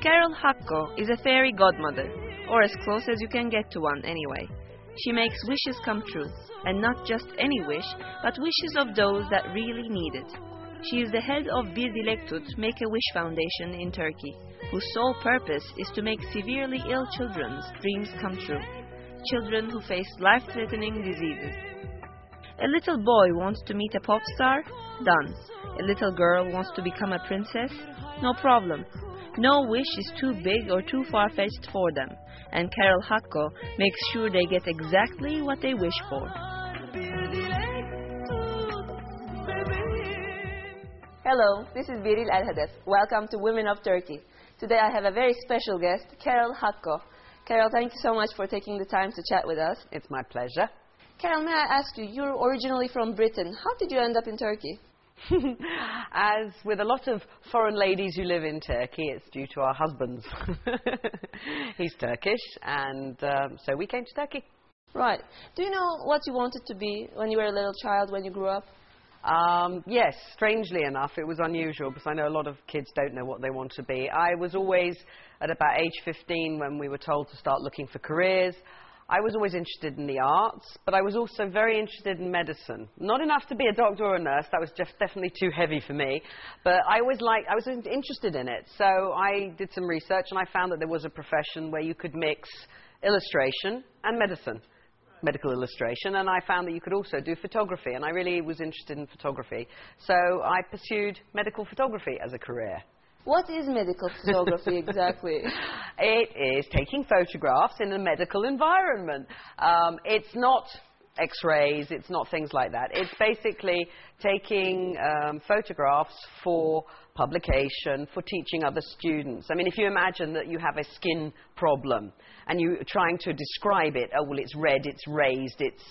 Carol Hakko is a fairy godmother, or as close as you can get to one anyway. She makes wishes come true, and not just any wish, but wishes of those that really need it. She is the head of Bir Dilek Tut Make-A-Wish Foundation in Turkey, whose sole purpose is to make severely ill children's dreams come true. Children who face life-threatening diseases. A little boy wants to meet a pop star? Done. A little girl wants to become a princess? No problem. No wish is too big or too far-fetched for them, and Carol Hakko makes sure they get exactly what they wish for. Hello, this is Biril Elhedef. Welcome to Women of Turkey. Today I have a very special guest, Carol Hakko. Carol, thank you so much for taking the time to chat with us. It's my pleasure. Carol, may I ask you, you're originally from Britain. How did you end up in Turkey? As with a lot of foreign ladies who live in Turkey, it's due to our husbands. He's Turkish, and so we came to Turkey. Right. Do you know what you wanted to be when you were a little child, when you grew up? Yes, strangely enough, it was unusual because I know a lot of kids don't know what they want to be. I was always, at about age 15, when we were told to start looking for careers, I was always interested in the arts, but I was also very interested in medicine. Not enough to be a doctor or a nurse, that was just definitely too heavy for me, but I was interested in it. So I did some research and I found that there was a profession where you could mix illustration and medicine. Medical illustration, and I found that you could also do photography, and I really was interested in photography. So I pursued medical photography as a career. What is medical photography exactly? It is taking photographs in a medical environment. It's not X-rays, it's not things like that. It's basically taking photographs for publication, for teaching other students. I mean, if you imagine that you have a skin problem and you're trying to describe it, oh, well, it's red, it's raised, it's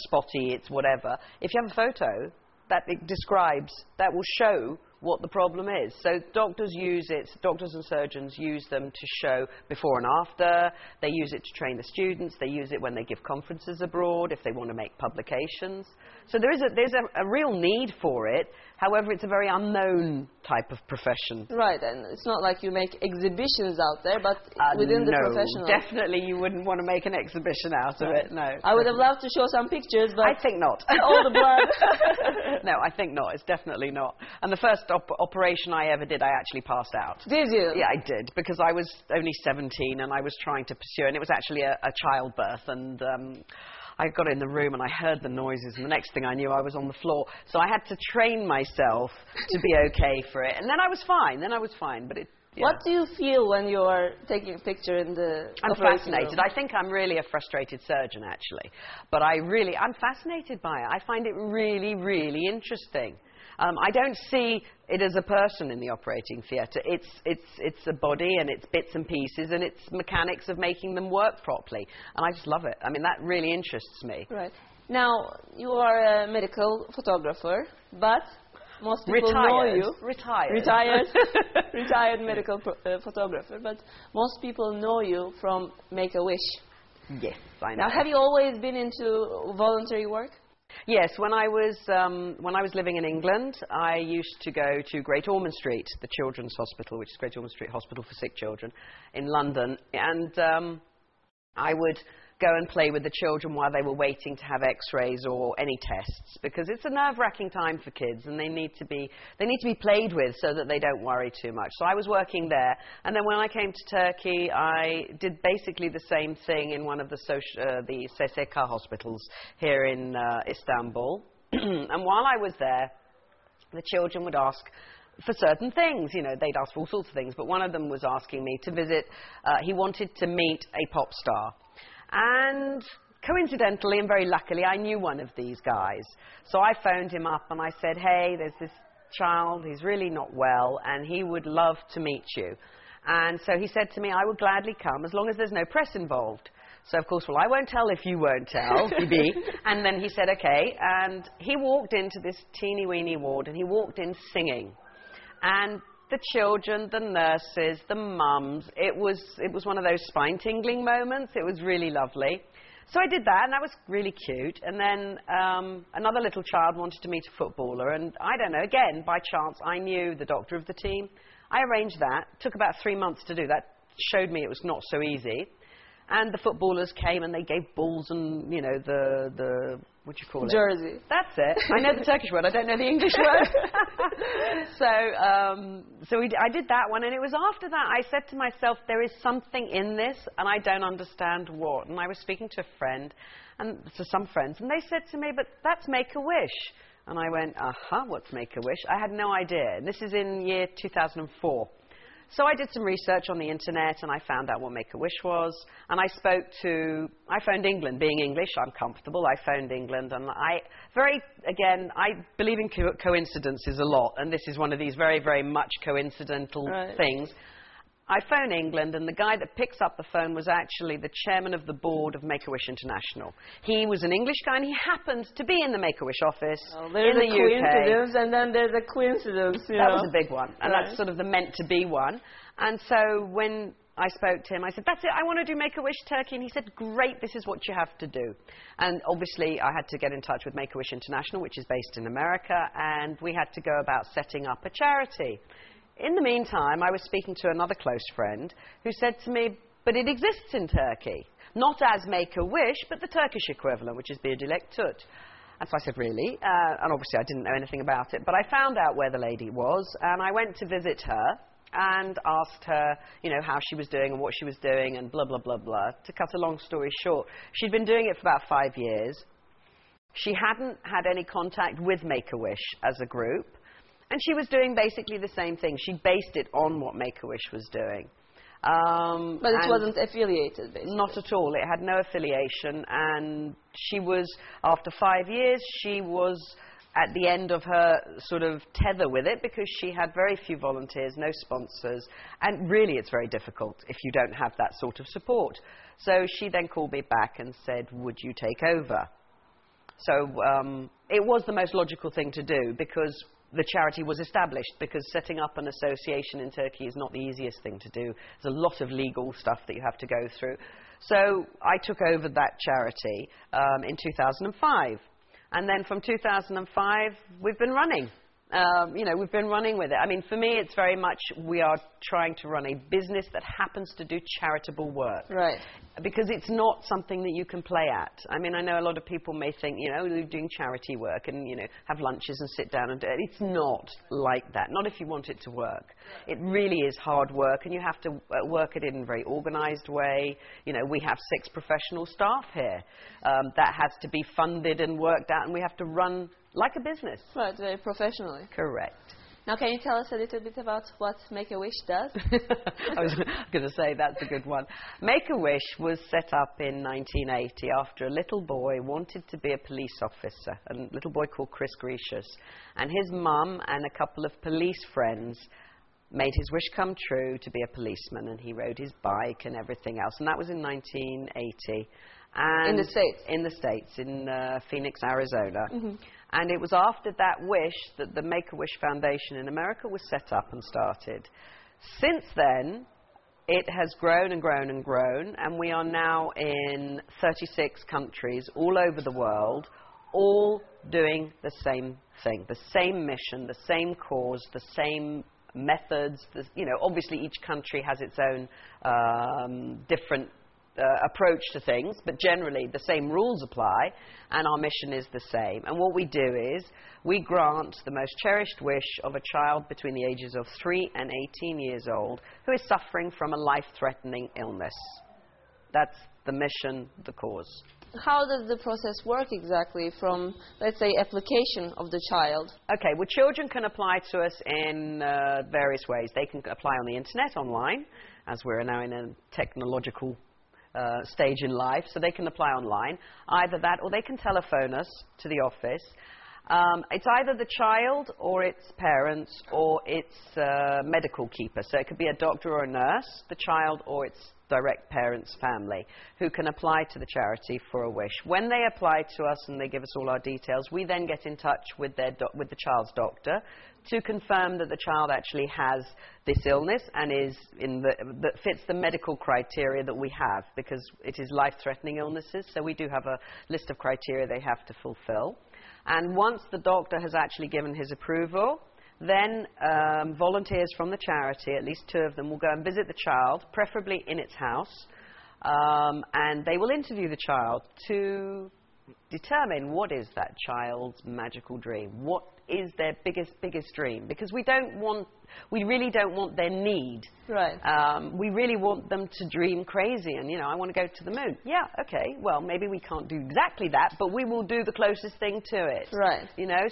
spotty, it's whatever. If you have a photo that it describes, that will show what the problem is. So doctors use it, doctors and surgeons use them to show before and after. They use it to train the students. They use it when they give conferences abroad, if they want to make publications. So there's a real need for it. However, it's a very unknown type of profession. Right, and it's not like you make exhibitions out there, but within the professional. Definitely you wouldn't want to make an exhibition out of it, no. I would have loved to show some pictures, but... I think not. All the blood. No, I think not. It's definitely not. And the first operation I ever did, I actually passed out. Did you? Yeah, I did, because I was only 17 and I was trying to pursue, and it was actually a childbirth, and I got in the room and I heard the noises, and the next thing I knew I was on the floor. So I had to train myself to be okay for it, and then I was fine. But it. Yeah. What do you feel when you are taking a picture in the I'm fascinated. room? I think I'm really a frustrated surgeon, actually. But I'm fascinated by it. I find it really, really interesting. I don't see it as a person in the operating theatre. It's a body and it's bits and pieces and it's mechanics of making them work properly. And I just love it. I mean, that really interests me. Right. Now, you are a medical photographer, but most people know you. Retired medical photographer, but most people know you from Make-A-Wish. Yes, I know. Now, have you always been into voluntary work? Yes, when I was living in England, I used to go to Great Ormond Street, the Children's Hospital, which is Great Ormond Street Hospital for Sick Children in London, and I would go and play with the children while they were waiting to have X-rays or any tests, because it's a nerve-wracking time for kids, and they need to be played with so that they don't worry too much. So I was working there, and then when I came to Turkey, I did basically the same thing in one of the SSK hospitals here in Istanbul. And while I was there, the children would ask for certain things, you know, they'd ask for all sorts of things, but one of them was asking me to visit, he wanted to meet a pop star. And coincidentally and very luckily, I knew one of these guys. So I phoned him up and I said, hey, there's this child, he's really not well, and he would love to meet you. And so he said to me, I would gladly come as long as there's no press involved. So, of course, well, I won't tell if you won't tell, Bibi. And then he said, okay. And he walked into this teeny-weeny ward and he walked in singing. And the children, the nurses, the mums, it was one of those spine-tingling moments. It was really lovely. So I did that, and that was really cute. And then another little child wanted to meet a footballer, and I don't know, again, by chance, I knew the doctor of the team. I arranged that. Took about 3 months to do that. Showed me it was not so easy. And the footballers came and they gave balls and, you know, the what do you call it? Jersey. That's it. I know the Turkish word. I don't know the English word. I did that one. And it was after that I said to myself, there is something in this and I don't understand what. And I was speaking to a friend, and to some friends, and they said to me, but that's Make-A-Wish. And I went, what's Make-A-Wish? I had no idea. And this is in year 2004. So I did some research on the internet and I found out what Make-A-Wish was, and I phoned England. Being English, I'm comfortable. I phoned England, and I believe in coincidences a lot, and this is one of these very, very much coincidental things. I phoned England, and the guy that picks up the phone was actually the chairman of the board of Make-A-Wish International. He was an English guy, and he happened to be in the Make-A-Wish office in the UK. There's a coincidence, and then there's a coincidence. That was a big one, and that's sort of the meant-to-be one. And so when I spoke to him, I said, that's it, I want to do Make-A-Wish Turkey. And he said, great, this is what you have to do. And obviously, I had to get in touch with Make-A-Wish International, which is based in America, and we had to go about setting up a charity. In the meantime, I was speaking to another close friend who said to me, but it exists in Turkey. Not as Make-A-Wish, but the Turkish equivalent, which is Bir Dilek Tut. And so I said, really? And obviously I didn't know anything about it. But I found out where the lady was, and I went to visit her and asked her, you know, how she was doing and what she was doing and blah, blah, blah, blah. To cut a long story short, she'd been doing it for about 5 years. She hadn't had any contact with Make-A-Wish as a group. And she was doing basically the same thing. She based it on what Make-A-Wish was doing. But it wasn't affiliated, basically. Not at all. It had no affiliation. And she was, after 5 years, she was at the end of her sort of tether with it, because she had very few volunteers, no sponsors. And really, it's very difficult if you don't have that sort of support. So she then called me back and said, would you take over? So it was the most logical thing to do, because the charity was established, because setting up an association in Turkey is not the easiest thing to do. There's a lot of legal stuff that you have to go through. So I took over that charity in 2005. And then from 2005, we've been running. You know, we've been running with it. I mean, for me, it's very much we are trying to run a business that happens to do charitable work. Right. Because it's not something that you can play at. I mean, I know a lot of people may think, you know, they're doing charity work and, you know, have lunches and sit down and do it. It's not like that. Not if you want it to work. It really is hard work, and you have to work it in a very organised way. You know, we have 6 professional staff here. That has to be funded and worked out, and we have to run like a business. Right, very professionally. Correct. Now, can you tell us a little bit about what Make-A-Wish does? I was going to say that's a good one. Make-A-Wish was set up in 1980 after a little boy wanted to be a police officer, a little boy called Chris Grecius. And his mum and a couple of police friends made his wish come true to be a policeman, and he rode his bike and everything else. And that was in 1980. And in the States? In the States, in Phoenix, Arizona. Mm-hmm. And it was after that wish that the Make-A-Wish Foundation in America was set up and started. Since then, it has grown and grown and grown, and we are now in 36 countries all over the world, all doing the same thing, the same mission, the same cause, the same methods. You know, obviously each country has its own different approach to things, but generally the same rules apply, and our mission is the same. And what we do is we grant the most cherished wish of a child between the ages of 3 and 18 years old who is suffering from a life-threatening illness. That's the mission, the cause. How does the process work exactly from, let's say, application of the child? Okay, well, children can apply to us in various ways. They can apply on the internet, online, as we're now in a technological stage in life, so they can apply online. Either that, or they can telephone us to the office. It's either the child or its parents or its medical keeper. So it could be a doctor or a nurse, the child or its direct parents' family, who can apply to the charity for a wish. When they apply to us and they give us all our details, we then get in touch with the child's doctor to confirm that the child actually has this illness and that fits the medical criteria that we have, because it is life-threatening illnesses, so we do have a list of criteria they have to fulfill. And once the doctor has actually given his approval, Then volunteers from the charity, at least 2 of them, will go and visit the child, preferably in its house, and they will interview the child to determine what is that child's magical dream. What is their biggest dream? Because we really don't want their need. Right. We really want them to dream crazy and, I want to go to the moon. Yeah, okay, well, maybe we can't do exactly that, but we will do the closest thing to it. Right.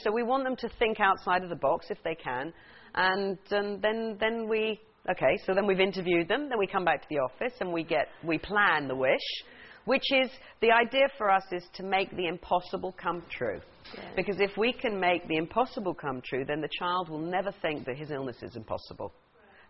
So we want them to think outside of the box if they can. And then we've interviewed them, then we come back to the office and we plan the wish, which is, the idea for us is to make the impossible come true. Yeah. Because if we can make the impossible come true, then the child will never think that his illness is impossible.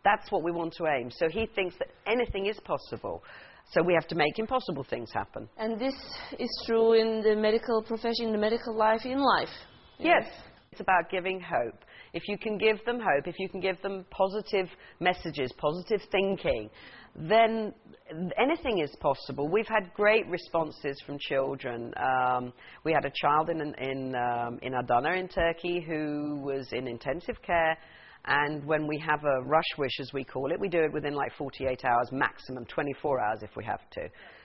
That's what we want to aim. So he thinks that anything is possible. So we have to make impossible things happen. And this is true in the medical profession, in the medical life, in life. Yes. It's about giving hope. If you can give them hope, if you can give them positive messages, positive thinking, then anything is possible. We've had great responses from children. We had a child in Adana in Turkey who was in intensive care, and when we have a rush wish, as we call it, we do it within like 48 hours, maximum 24 hours if we have to.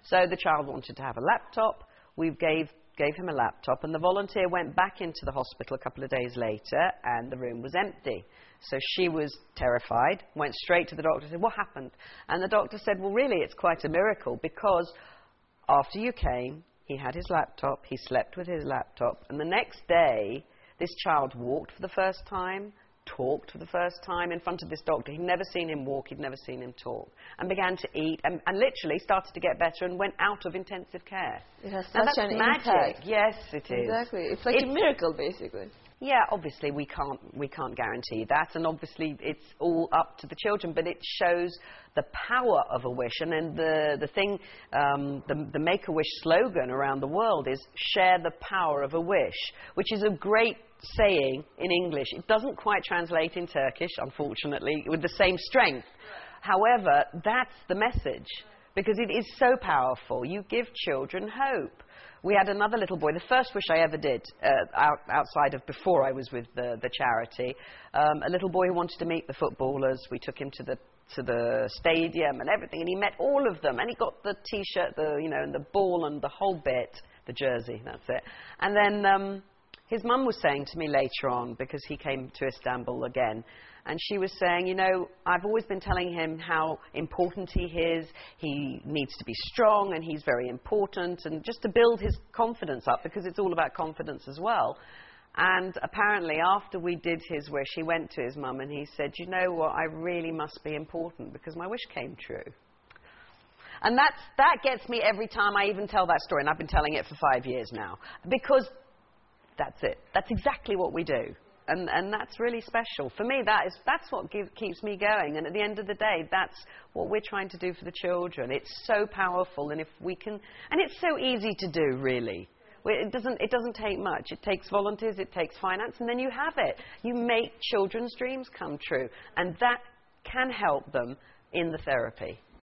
So the child wanted to have a laptop. We gave him a laptop, and the volunteer went back into the hospital a couple of days later, and the room was empty. So she was terrified, went straight to the doctor and said, "What happened?" And the doctor said, "Well, really, it's quite a miracle, because after you came, he had his laptop, he slept with his laptop, and the next day, this child walked for the first time, talked for the first time in front of this doctor. He'd never seen him walk, he'd never seen him talk, and began to eat, and literally started to get better and went out of intensive care." It has now, such that's an magic. impact. Yes, it is. Exactly. It's like a miracle, basically. Yeah, obviously we can't guarantee that, and obviously it's all up to the children, but it shows the power of a wish. And then the thing, the Make-A-Wish slogan around the world is "Share the power of a wish," which is a great saying in English. It doesn't quite translate in Turkish, unfortunately, with the same strength. However, that's the message, because it is so powerful. You give children hope. We had another little boy, the first wish I ever did, outside of before I was with the charity, a little boy who wanted to meet the footballers. We took him to the stadium and everything, and he met all of them, and he got the T-shirt, and the ball and the whole bit, the jersey, that's it. And then his mum was saying to me later on, because he came to Istanbul again, and she was saying, I've always been telling him how important he is, he needs to be strong, and he's very important, and just to build his confidence up, because it's all about confidence as well. And apparently, after we did his wish, he went to his mum and he said, "You know what, I really must be important, because my wish came true." And that gets me every time I even tell that story, and I've been telling it for 5 years now, because that's it. That's exactly what we do. And that's really special. For me, that's what keeps me going. And at the end of the day, that's what we're trying to do for the children. It's so powerful, and if we can, and it's so easy to do, really. It doesn't take much. It takes volunteers, it takes finance, and then you have it. You make children's dreams come true, and that can help them in the therapy.